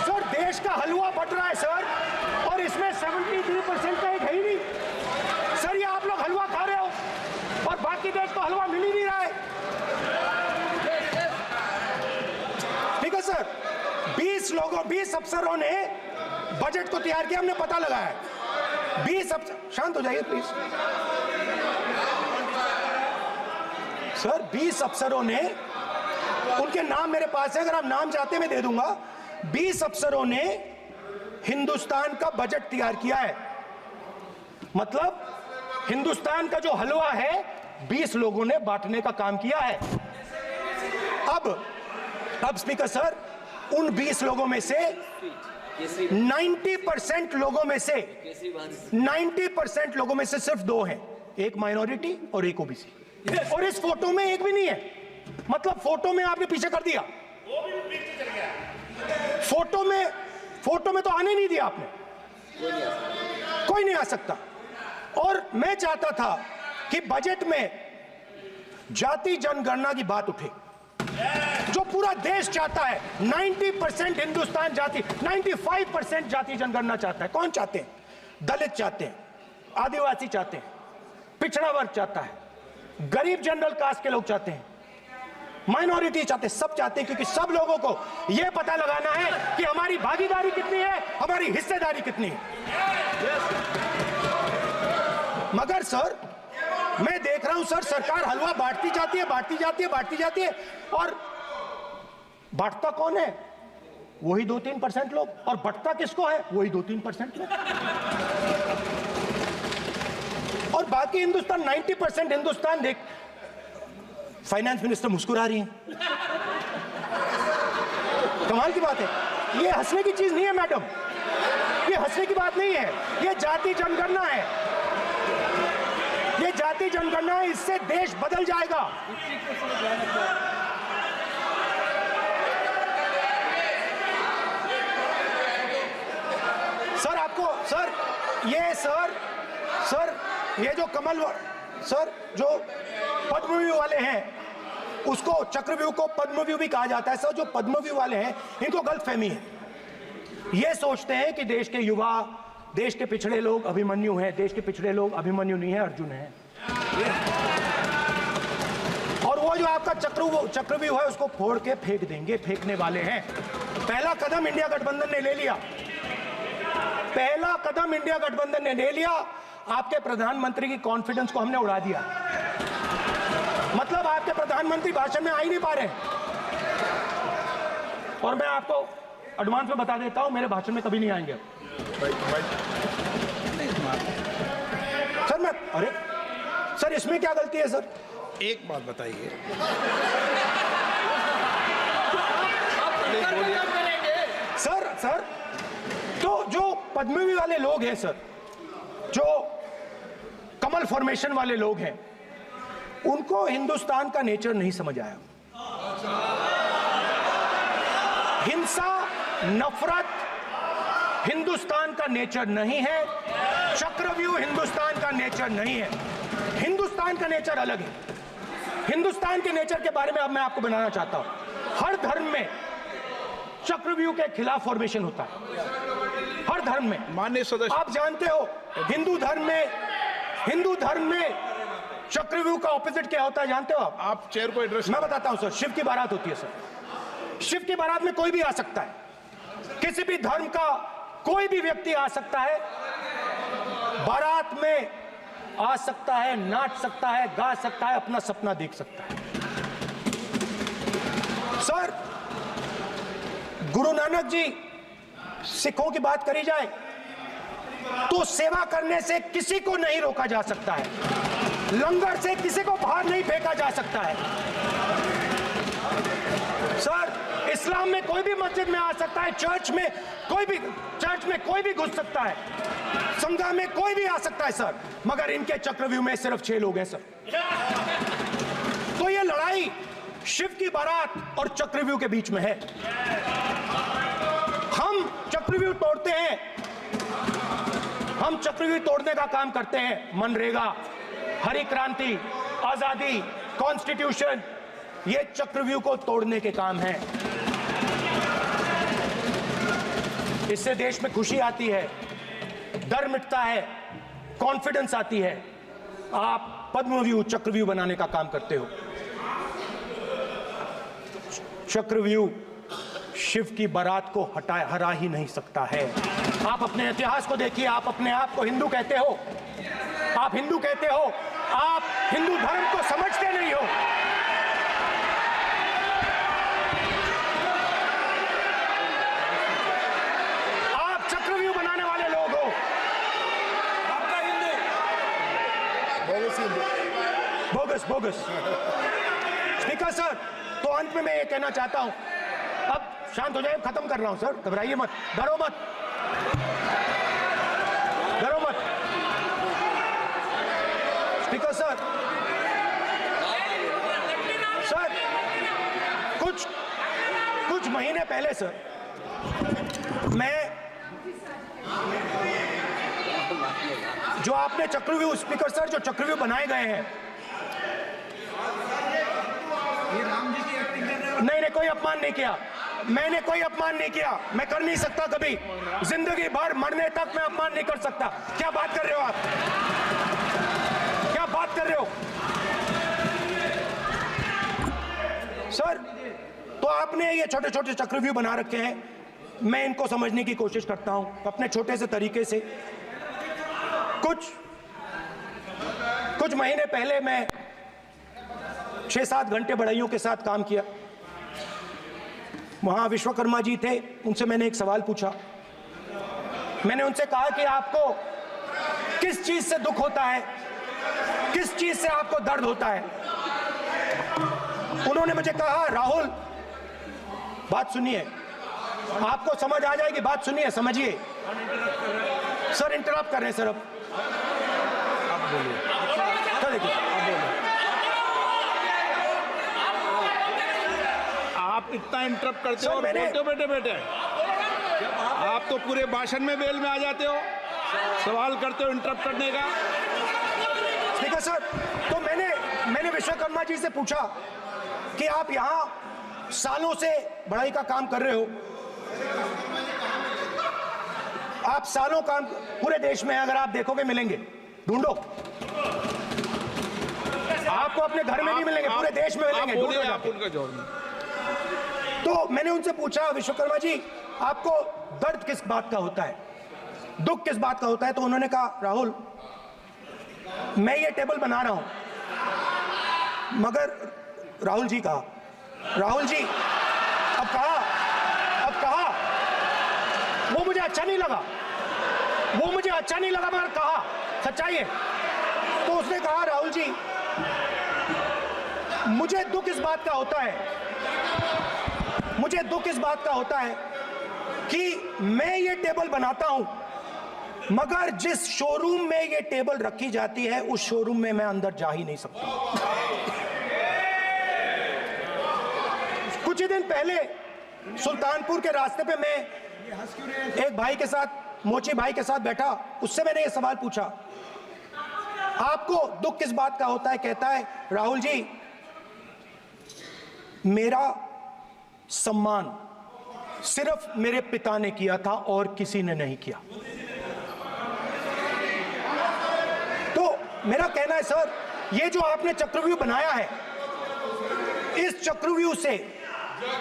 सर देश का हलवा बट रहा है सर और इसमें 73% का एक है ही नहीं सर। ये आप लोग हलवा खा रहे हो और बाकी देश को हलवा मिल ही नहीं रहा है। ठीक है सर, 20 अफसरों ने बजट को तैयार किया, हमने पता लगाया है। 20 अफसर, शांत हो जाइए प्लीज सर। 20 अफसरों ने, उनके नाम मेरे पास है, अगर आप नाम चाहते मैं दे दूंगा। 20 अफसरों ने हिंदुस्तान का बजट तैयार किया है। मतलब हिंदुस्तान का जो हलवा है 20 लोगों ने बांटने का काम किया है। अब स्पीकर सर, उन 20 लोगों में से 90% लोगों में से सिर्फ 2 हैं, एक माइनॉरिटी और एक ओबीसी। और इस फोटो में एक भी नहीं है। मतलब फोटो में आपने पीछे कर दिया, फोटो में तो आने नहीं दिया आपने, कोई नहीं आ सकता। और मैं चाहता था कि बजट में जाति जनगणना की बात उठे, जो पूरा देश चाहता है। 90% हिंदुस्तान जाति, 95% जाति जनगणना चाहता है। कौन चाहते हैं? दलित चाहते हैं, आदिवासी चाहते हैं, पिछड़ा वर्ग चाहता है, गरीब जनरल कास्ट के लोग चाहते हैं, माइनॉरिटी चाहते हैं, सब चाहते हैं, क्योंकि सब लोगों को यह पता लगाना है कि हमारी भागीदारी कितनी है, हमारी हिस्सेदारी कितनी है। मगर सर, मैं देख रहा हूं सर, सरकार हलवा बांटती जाती है, बांटती जाती है, बांटती जाती है, और बांटता कौन है? वही 2-3% लोग, और बंटता किसको है? वही 2-3% लोग, और बाकी हिंदुस्तान, 90% हिंदुस्तान देख। फाइनेंस मिनिस्टर मुस्कुरा रही हैं। कमाल की बात है। ये हंसने की चीज नहीं है मैडम, ये हंसने की बात नहीं है, ये जाति जनगणना है, ये जाति जनगणना है। इससे देश बदल जाएगा। सर आपको सर ये जो कमल सर जो पद्मव्यूह वाले हैं, उसको चक्रव्यूह को पद्मव्यूह भी कहा जाता है। सर जो पद्मव्यूह वाले हैं, इनको गलतफहमी है। ये सोचते हैं कि देश के युवा, देश के पिछड़े लोग अभिमन्यु हैं। देश के पिछड़े लोग अभिमन्यु नहीं है, अर्जुन है। और वो जो आपका चक्रव्यूह है, उसको फोड़ के फेंक देंगे, फेंकने वाले हैं। पहला कदम इंडिया गठबंधन ने ले लिया, पहला कदम इंडिया गठबंधन ने ले लिया। आपके प्रधानमंत्री की कॉन्फिडेंस को हमने उड़ा दिया। मतलब आपके प्रधानमंत्री भाषण में आ ही नहीं पा रहे। और मैं आपको एडवांस में बता देता हूं, मेरे भाषण में कभी नहीं आएंगे सर। अरे सर, इसमें क्या गलती है सर? एक बात बताइए, सर तो जो पद्मव्यूह वाले लोग हैं सर, जो कमल फॉर्मेशन वाले लोग हैं, उनको हिंदुस्तान का नेचर नहीं समझ आया। हिंसा, नफरत हिंदुस्तान का नेचर नहीं है। चक्रव्यूह हिंदुस्तान का नेचर नहीं है। हिंदुस्तान का नेचर अलग है। हिंदुस्तान के नेचर के बारे में अब मैं आपको बनाना चाहता हूं। हर धर्म में चक्रव्यूह के खिलाफ फॉर्मेशन होता है, हर धर्म में। माननीय सदस्य, आप जानते हो हिंदू धर्म में चक्रव्यूह का ऑपोजिट क्या होता है, जानते हो आप चेयर को एड्रेस। मैं बताता हूं सर। शिव की बारात होती है सर। शिव की बारात में कोई भी आ सकता है, किसी भी धर्म का कोई भी व्यक्ति आ सकता है, बारात में आ सकता है, नाच सकता है, गा सकता है, अपना सपना देख सकता है। सर गुरु नानक जी, सिखों की बात करी जाए तो सेवा करने से किसी को नहीं रोका जा सकता है, लंगर से किसी को बाहर नहीं फेंका जा सकता है। सर इस्लाम में कोई भी मस्जिद में आ सकता है, चर्च में कोई भी घुस सकता है, संघा में कोई भी आ सकता है सर, मगर इनके चक्रव्यूह में सिर्फ 6 लोग हैं सर। तो ये लड़ाई शिव की बारात और चक्रव्यूह के बीच में है। हम चक्रव्यूह तोड़ते हैं, हम चक्रव्यूह तोड़ने का काम करते हैं। मनरेगा, हरी क्रांति, आजादी, कॉन्स्टिट्यूशन, ये चक्रव्यूह को तोड़ने के काम हैं। इससे देश में खुशी आती है, डर मिटता है, कॉन्फिडेंस आती है। आप पद्मव्यूह चक्रव्यूह बनाने का काम करते हो। चक्रव्यूह शिव की बारात को हरा ही नहीं सकता है। आप अपने इतिहास को देखिए, आप अपने आप को हिंदू कहते हो, आप हिंदू कहते हो, आप हिंदू धर्म को समझते नहीं हो। आप चक्रव्यूह बनाने वाले लोग हो। आपका हिंदू बोगस। स्पीकर सर, तो अंत में मैं ये कहना चाहता हूं, अब शांत हो जाए, खत्म कर रहा हूं सर, घबराइए मत, डरो मत। स्पीकर सर, कुछ महीने पहले सर, मैं जो आपने चक्रव्यूह, स्पीकर सर, जो चक्रव्यूह बनाए गए हैं, नहीं, कोई अपमान नहीं किया, मैंने कोई अपमान नहीं किया, मैं कर नहीं सकता कभी, जिंदगी भर मरने तक मैं अपमान नहीं कर सकता। क्या बात कर रहे हो आप, क्या बात कर रहे हो सर? तो आपने ये छोटे छोटे चक्रव्यूह बना रखे हैं, मैं इनको समझने की कोशिश करता हूं अपने छोटे से तरीके से। कुछ महीने पहले मैं 6-7 घंटे बढ़इयों के साथ काम किया। वहां विश्वकर्मा जी थे, उनसे मैंने एक सवाल पूछा। मैंने उनसे कहा कि आपको किस चीज से दुख होता है, किस चीज से आपको दर्द होता है? उन्होंने मुझे कहा, राहुल बात सुनिए, आपको समझ आ जाएगी, बात सुनिए, समझिए। सर इंटरप्ट कर रहे हैं सर, अब बोलिए, सर देखिए, आप इतना इंटरप्ट करते सर, हो और मैंने- बोलते हो बेटे आप तो पूरे भाषण में बेल में आ जाते हो, सवाल करते हो इंटरप्ट करने का। ठीक है सर, तो मैंने विश्वकर्मा जी से पूछा कि आप यहां सालों से बढ़ाई का काम कर रहे हो, आप सालों काम पूरे देश में, अगर आप देखोगे मिलेंगे, ढूंढो, आपको अपने घर में नहीं मिलेंगे, पूरे देश में मिलेंगे, आप बोलिए, ढूंढो आप जाके। उनका जवाब। तो मैंने उनसे पूछा, विश्वकर्मा जी आपको दर्द किस बात का होता है, दुख किस बात का होता है? तो उन्होंने कहा, राहुल मैं ये टेबल बना रहा हूं, मगर राहुल जी कहा, राहुल जी अब कहा वो मुझे अच्छा नहीं लगा, मगर कहा सच्चाई है। तो उसने कहा, राहुल जी मुझे दुख इस बात का होता है कि मैं ये टेबल बनाता हूं, मगर जिस शोरूम में ये टेबल रखी जाती है उस शोरूम में मैं अंदर जा ही नहीं सकता। कुछ ही दिन पहले सुल्तानपुर के रास्ते पे मैं एक भाई के साथ, मोची भाई के साथ बैठा, उससे मैंने ये सवाल पूछा, आपको दुख किस बात का होता है? कहता है, राहुल जी मेरा सम्मान सिर्फ मेरे पिता ने किया था और किसी ने नहीं किया। तो मेरा कहना है सर, ये जो आपने चक्रव्यूह बनाया है, इस चक्रव्यूह से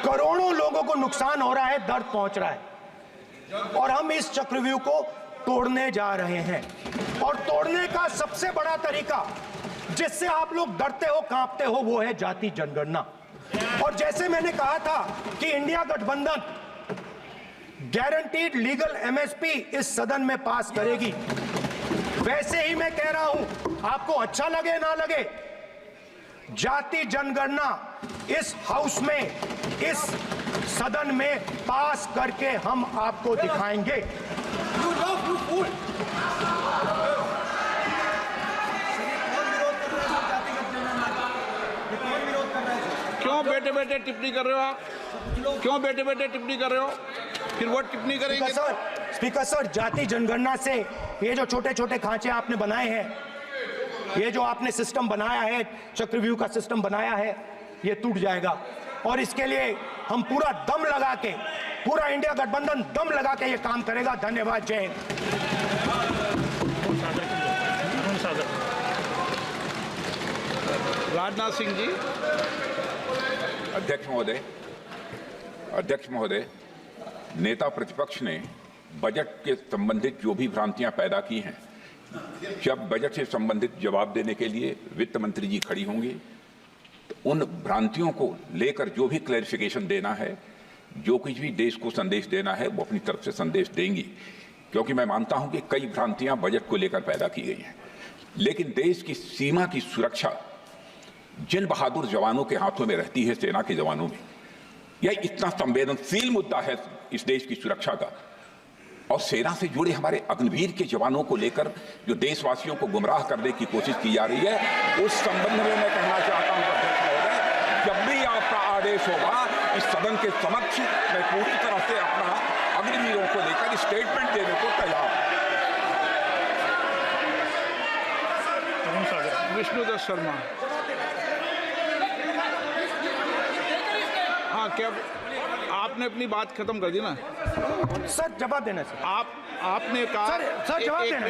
करोड़ों लोगों को नुकसान हो रहा है, दर्द पहुंच रहा है, और हम इस चक्रव्यूह को तोड़ने जा रहे हैं। और तोड़ने का सबसे बड़ा तरीका जिससे आप लोग डरते हो, कांपते हो, वो है जाति जनगणना। और जैसे मैंने कहा था कि इंडिया गठबंधन गारंटीड लीगल एमएसपी इस सदन में पास करेगी, वैसे ही मैं कह रहा हूं, आपको अच्छा लगे ना लगे, जाति जनगणना इस हाउस में, इस सदन में पास करके हम आपको दिखाएंगे। क्यों बेटे बेटे टिप्पणी कर रहे हो आप? क्यों बेटे बेटे टिप्पणी कर रहे हो? फिर वो टिप्पणी करेंगे। स्पीकर सर, जाति जनगणना से ये जो छोटे छोटे खांचे आपने बनाए हैं, ये जो आपने सिस्टम बनाया है, चक्रव्यूह का सिस्टम बनाया है, ये टूट जाएगा। और इसके लिए हम पूरा दम लगा के, पूरा इंडिया गठबंधन दम लगा के ये काम करेगा। धन्यवाद, जय हिंद। राजनाथ सिंह जी। अध्यक्ष महोदय, नेता प्रतिपक्ष ने बजट के संबंधित जो भी भ्रांतियां पैदा की हैं, जब बजट से संबंधित जवाब देने के लिए वित्त मंत्री जी खड़ी होंगी तो उन भ्रांतियों को लेकर जो भी क्लैरिफिकेशन देना है, जो कुछ भी देश को संदेश देना है, वो अपनी तरफ से संदेश देंगी। क्योंकि मैं मानता हूं कि कई भ्रांतियां बजट को लेकर पैदा की गई हैं, लेकिन देश की सीमा की सुरक्षा जिन बहादुर जवानों के हाथों में रहती है, सेना के जवानों में, यह इतना संवेदनशील मुद्दा है इस देश की सुरक्षा का। और सेना से जुड़े हमारे अग्निवीर के जवानों को लेकर जो देशवासियों को गुमराह करने की कोशिश की जा रही है, उस संबंध में मैं कहना चाहता हूं अध्यक्ष महोदय, जब भी आपका आदेश होगा इस सदन के समक्ष मैं पूरी तरह से अपना अग्निवीरों को लेकर स्टेटमेंट देने को तैयार हूं। विष्णुदत्त शर्मा। हाँ, क्या आपने अपनी बात खत्म कर दी ना? सर जवाब देना सर। आपने कहा सर जवाब देना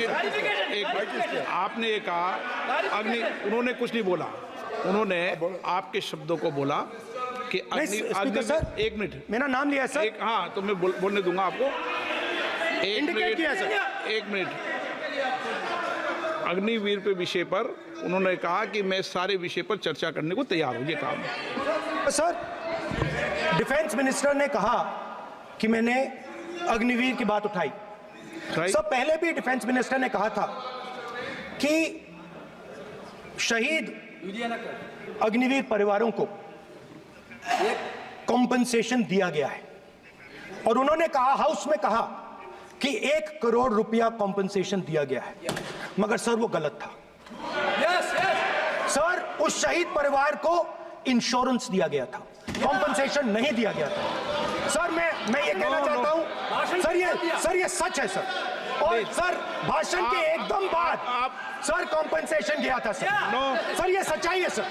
आपने ये कहा उन्होंने कुछ नहीं बोला, उन्होंने आपके शब्दों को बोला कि स्पीकर सर, 1 मिनट मेरा नाम लिया है सर। हाँ, तो मैं बोलने दूंगा आपको। 1 इंडिकेट किया सर। 1 मिनट। अग्निवीर पे विषय पर उन्होंने कहा कि मैं सारे विषय पर चर्चा करने को तैयार हूँ, ये काम। सर डिफेंस मिनिस्टर ने कहा कि मैंने अग्निवीर की बात उठाई। सर पहले भी डिफेंस मिनिस्टर ने कहा था कि शहीद अग्निवीर परिवारों को कॉम्पनसेशन दिया गया है, और उन्होंने कहा, हाउस में कहा कि 1 करोड़ रुपया कॉम्पनसेशन दिया गया है, मगर सर वो गलत था। सर उस शहीद परिवार को इंश्योरेंस दिया गया था, कॉम्पनसेशन नहीं दिया गया था। सर मैं ये कहना चाहता हूं सर, ये सच है सर। और सर भाषण के एकदम बाद सर कॉम्पनसेशन गया था सर। सर ये सच्चाई है सर,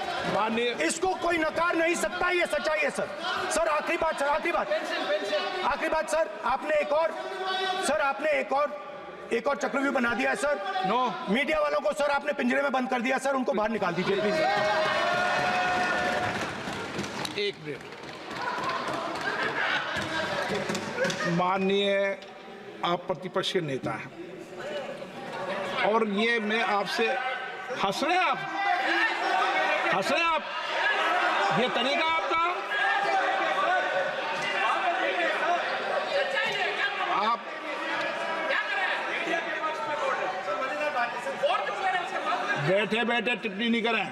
इसको कोई नकार नहीं सकता, ये सच्चाई है सर। सर आखिरी बात सर, आखिरी बात सर, आपने एक और चक्रव्यूह बना दिया है सर। मीडिया वालों को सर आपने पिंजरे में बंद कर दिया सर, उनको बाहर निकाल दीजिए प्लीज। 1 मिनट। माननीय आप प्रतिपक्ष के नेता हैं, और ये मैं आपसे हंस रहे हैं आप, ये तरीका आपका। आप बैठे बैठे टिप्पणी नहीं करें।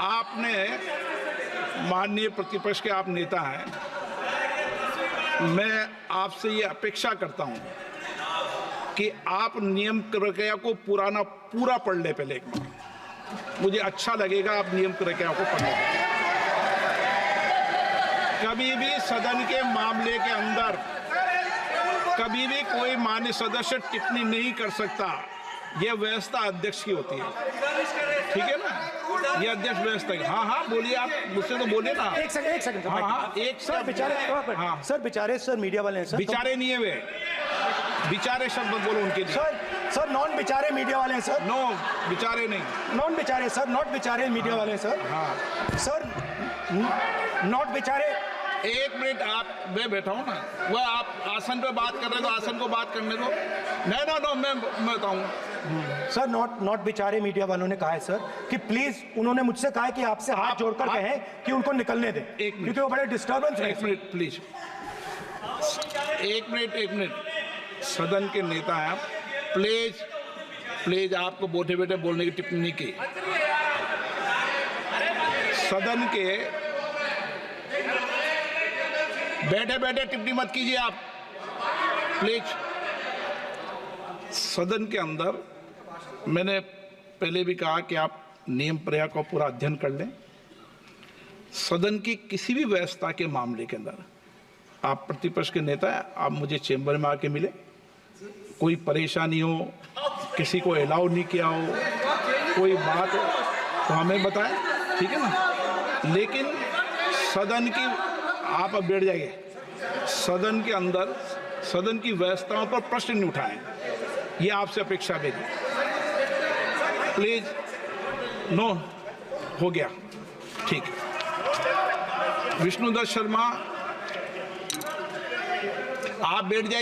आपने, माननीय प्रतिपक्ष के आप नेता हैं, मैं आपसे ये अपेक्षा करता हूं कि आप नियम प्रक्रिया को पूरा पढ़ ले पहले एक बार। मुझे अच्छा लगेगा आप नियम प्रक्रिया को पढ़ लें। कभी भी सदन के मामले के अंदर कभी भी कोई माननीय सदस्य टिप्पणी नहीं कर सकता। यह व्यवस्था अध्यक्ष की होती है, ठीक है ना? ये अध्यक्ष व्यवस्था की। हाँ बोलिए, आप मुझसे तो बोले ना। एक सेकंड सर, बेचारे सर मीडिया वाले हैं सर। बेचारे नहीं है वे, बेचारे शब्द बोलो उनके लिए। सर नॉन बेचारे मीडिया वाले हैं सर। नो बेचारे नहीं, नॉन बेचारे सर, नॉट बेचारे मीडिया वाले हैं सर। हाँ सर नॉट बेचारे। 1 मिनट, आप मैं बैठा हूँ ना, वह आप आसन पे बात कर रहे हो, आसन को बात करने दो। नो मैं बताऊँ सर, नॉट बेचारे मीडिया वालों ने कहा है सर कि प्लीज, उन्होंने मुझसे कहा है कि आपसे हाथ जोड़कर कहें कि उनको निकलने दें, क्योंकि वो बड़े डिस्टर्बेंस है। 1 मिनट प्लीज, 1 मिनट। सदन के नेता हैं, प्लीज आपको बैठे बैठे बोलने की टिप्पणी की। सदन के बैठे बैठे टिप्पणी मत कीजिए आप, प्लीज। सदन के अंदर मैंने पहले भी कहा कि आप नियम प्रक्रिया का पूरा अध्ययन कर लें। सदन की किसी भी व्यवस्था के मामले के अंदर आप प्रतिपक्ष के नेता हैं, आप मुझे चेंबर में आके मिले, कोई परेशानी हो, किसी को अलाउ नहीं किया हो, कोई बात हो तो हमें बताएं, ठीक है ना? लेकिन सदन की, आप अब बैठ जाइए, सदन के अंदर सदन की व्यवस्थाओं पर प्रश्न नहीं उठाएं, ये आपसे अपेक्षा मेरी। प्लीज, नो हो गया, ठीक। विष्णुदत्त शर्मा, आप बैठ जाइए।